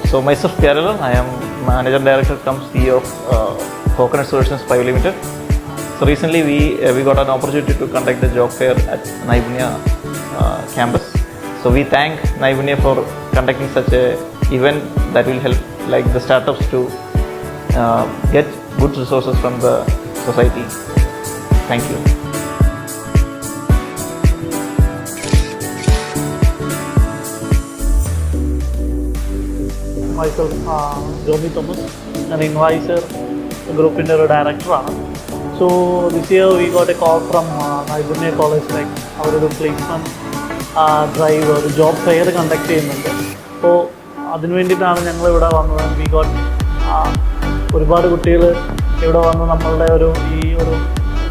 So myself Pyaralan, I am Manager Director cum CEO of Coconut Solutions Private Limited. So recently we got an opportunity to conduct the job fair at Naipunya campus. So we thank Naipunya for conducting such a event that will help like the startups to get good resources from the society. Thank you. Myself, Jomi Thomas, an advisor, group director. So this year we got a call from Naipunya College, like our placement drive or job fair conduct ചെയ്യുന്നുണ്ട്. അപ്പോൾ അതിനു വേണ്ടിയിട്ടാണ് ഞങ്ങൾ ഇവിടെ വന്നത്. We got ഒരുപാട് കുട്ടികൾ ഇവിടെ വന്ന് നമ്മളുടെ ഈ ഒരു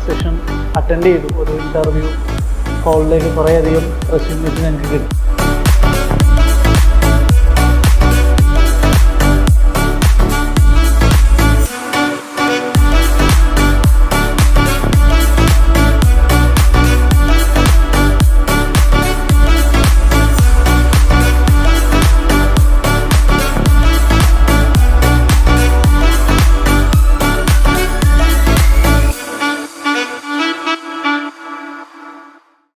സെഷൻ അറ്റൻഡ് ചെയ്തു. ഒരു ഇൻ്റർവ്യൂ കോളിലേക്ക് കുറേയധികം റെസ്യൂംസ് ഞങ്ങൾക്ക് കിട്ടി.